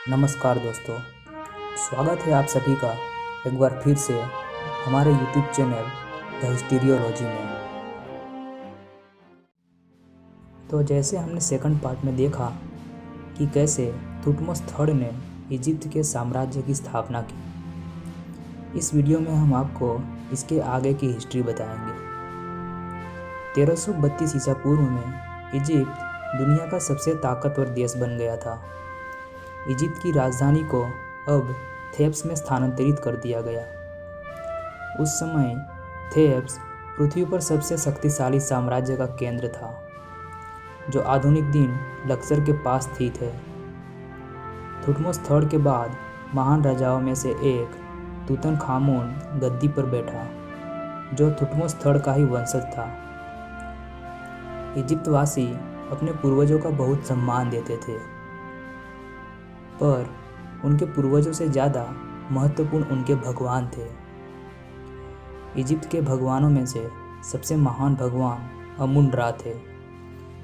नमस्कार दोस्तों, स्वागत है आप सभी का एक बार फिर से हमारे YouTube चैनल द हिस्टीरियोलॉजी में। तो जैसे हमने सेकंड पार्ट में देखा कि कैसे थुटमोस थर्ड ने इजिप्ट के साम्राज्य की स्थापना की, इस वीडियो में हम आपको इसके आगे की हिस्ट्री बताएंगे। 1332 ईसा पूर्व में इजिप्ट दुनिया का सबसे ताकतवर देश बन गया था। इजिप्ट की राजधानी को अब थेब्स में स्थानांतरित कर दिया गया। उस समय थेब्स पृथ्वी पर सबसे शक्तिशाली साम्राज्य का केंद्र था, जो आधुनिक दिन लक्सर के पास स्थित है। थुटमोस थर्ड के बाद महान राजाओं में से एक तूतनखामुन गद्दी पर बैठा, जो थुटमोस थर्ड का ही वंशज था। इजिप्तवासी अपने पूर्वजों का बहुत सम्मान देते थे, पर उनके पूर्वजों से ज़्यादा महत्वपूर्ण उनके भगवान थे। इजिप्ट के भगवानों में से सबसे महान भगवान अमुन रा थे,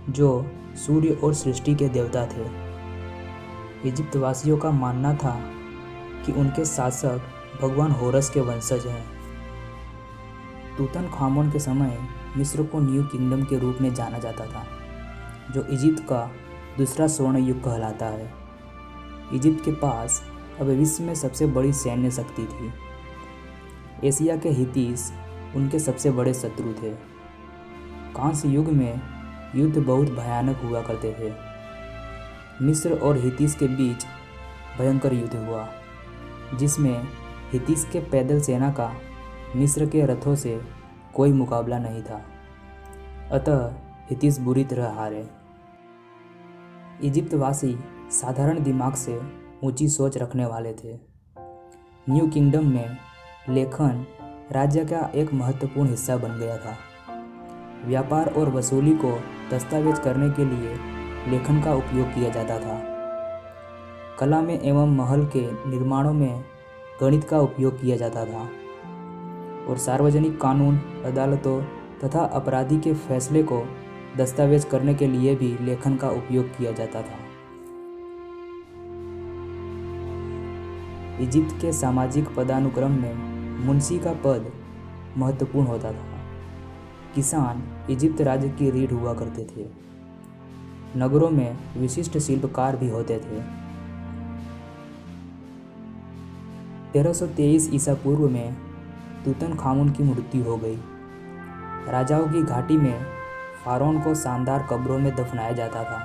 जो सूर्य और सृष्टि के देवता थे। इजिप्तवासियों का मानना था कि उनके शासक भगवान होरस के वंशज हैं। तूतनखामुन के समय मिस्र को न्यू किंगडम के रूप में जाना जाता था, जो इजिप्ट का दूसरा स्वर्ण युग कहलाता है। इजिप्ट के पास अब विश्व में सबसे बड़ी सैन्य शक्ति थी। एशिया के हितीस उनके सबसे बड़े शत्रु थे। कांस्य युग में युद्ध बहुत भयानक हुआ करते थे। मिस्र और हितीस के बीच भयंकर युद्ध हुआ, जिसमें हितीस के पैदल सेना का मिस्र के रथों से कोई मुकाबला नहीं था। अतः हितीस बुरी तरह हारे। इजिप्तवासी साधारण दिमाग से ऊंची सोच रखने वाले थे। न्यू किंगडम में लेखन राज्य का एक महत्वपूर्ण हिस्सा बन गया था। व्यापार और वसूली को दस्तावेज करने के लिए लेखन का उपयोग किया जाता था। कला में एवं महल के निर्माणों में गणित का उपयोग किया जाता था, और सार्वजनिक कानून, अदालतों तथा अपराधी के फैसले को दस्तावेज करने के लिए भी लेखन का उपयोग किया जाता था। इजिप्ट के सामाजिक पदानुक्रम में मुंशी का पद महत्वपूर्ण होता था। किसान इजिप्ट राज्य की रीढ़ हुआ करते थे। नगरों में विशिष्ट शिल्पकार भी होते थे। 1323 ईसा पूर्व में तूतनखामुन की मृत्यु हो गई। राजाओं की घाटी में फारोन को शानदार कब्रों में दफनाया जाता था।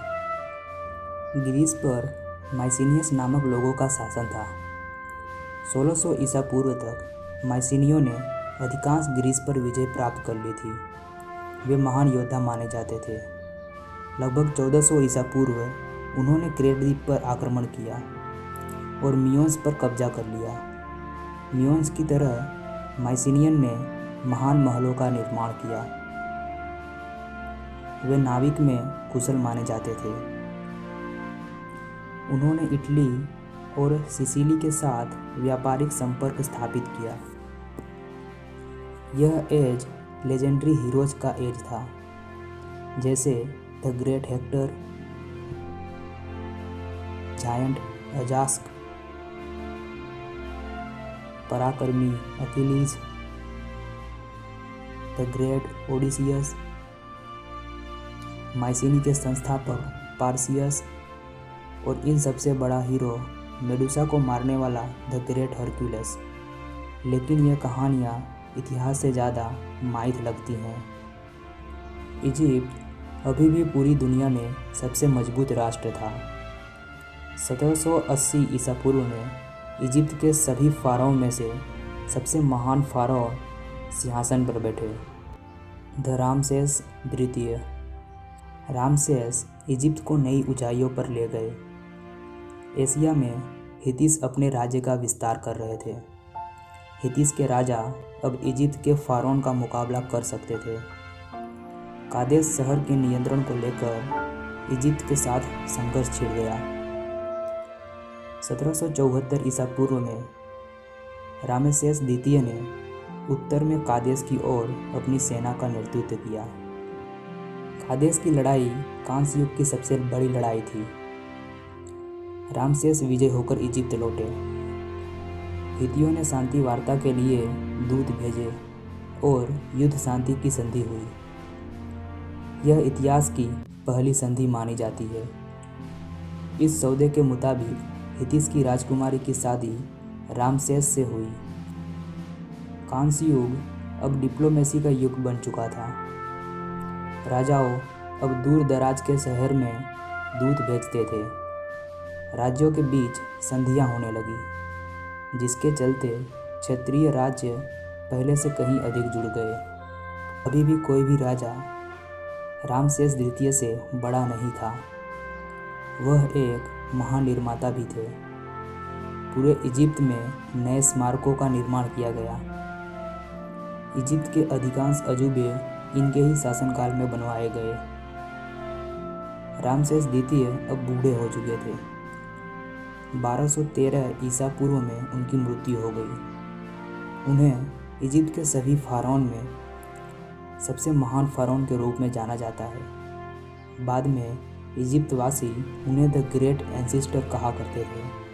ग्रीस पर माइसिनियस नामक लोगों का शासन था। 1600 ईसा पूर्व तक माइसिनियों ने अधिकांश ग्रीस पर विजय प्राप्त कर ली थी। वे महान योद्धा माने जाते थे। लगभग 1400 ईसा पूर्व उन्होंने क्रेट द्वीप पर आक्रमण किया और मियोन्स पर कब्जा कर लिया। मियोन्स की तरह माइसिनियन ने महान महलों का निर्माण किया। वे नाविक में कुशल माने जाते थे। उन्होंने इटली और सिसिली के साथ व्यापारिक संपर्क स्थापित किया। यह एज लेजेंडरी हीरोज का एज था, जैसे द ग्रेट हेक्टर, जायंट अजास्क, पराक्रमी अकिलीज, द ग्रेट ओडिसियस, माइसिनी के संस्थापक पार्सियस, और इन सबसे बड़ा हीरो मेडुसा को मारने वाला द ग्रेट हरक्यूलस। लेकिन यह कहानियाँ इतिहास से ज़्यादा माइथ लगती हैं। इजिप्ट अभी भी पूरी दुनिया में सबसे मजबूत राष्ट्र था। 1780 ईसा पूर्व में इजिप्ट के सभी फ़ाराओं में से सबसे महान फ़ाराओ सिंहासन पर बैठे, द रामसेस द्वितीय। रामसेस इजिप्ट को नई ऊंचाइयों पर ले गए। एशिया में हितीस अपने राज्य का विस्तार कर रहे थे। हितीस के राजा अब इजिप्ट के फ़ारोन का मुकाबला कर सकते थे। कादेश शहर के नियंत्रण को लेकर इजिप्ट के साथ संघर्ष छिड़ गया। 1774 ईसा पूर्व में रामेसेस द्वितीय ने उत्तर में कादेश की ओर अपनी सेना का नेतृत्व किया। कादेश की लड़ाई कांस्य युग की सबसे बड़ी लड़ाई थी। रामसेस विजय होकर इजिप्त लौटे। हितियों ने शांति वार्ता के लिए दूत भेजे और युद्ध शांति की संधि हुई। यह इतिहास की पहली संधि मानी जाती है। इस सौदे के मुताबिक हितिस की राजकुमारी की शादी रामसेस से हुई। कांस्य युग अब डिप्लोमेसी का युग बन चुका था। राजाओं अब दूर दराज के शहर में दूत भेजते थे। राज्यों के बीच संधियां होने लगी, जिसके चलते क्षेत्रीय राज्य पहले से कहीं अधिक जुड़ गए। अभी भी कोई भी राजा रामसेस द्वितीय से बड़ा नहीं था। वह एक महानिर्माता भी थे। पूरे इजिप्त में नए स्मारकों का निर्माण किया गया। इजिप्त के अधिकांश अजूबे इनके ही शासनकाल में बनवाए गए। रामसेस द्वितीय अब बूढ़े हो चुके थे। 1213 ईसा पूर्व में उनकी मृत्यु हो गई। उन्हें इजिप्त के सभी फ़ारौन में सबसे महान फ़ारौन के रूप में जाना जाता है। बाद में इजिप्तवासी उन्हें द ग्रेट एंसेस्टर कहा करते थे।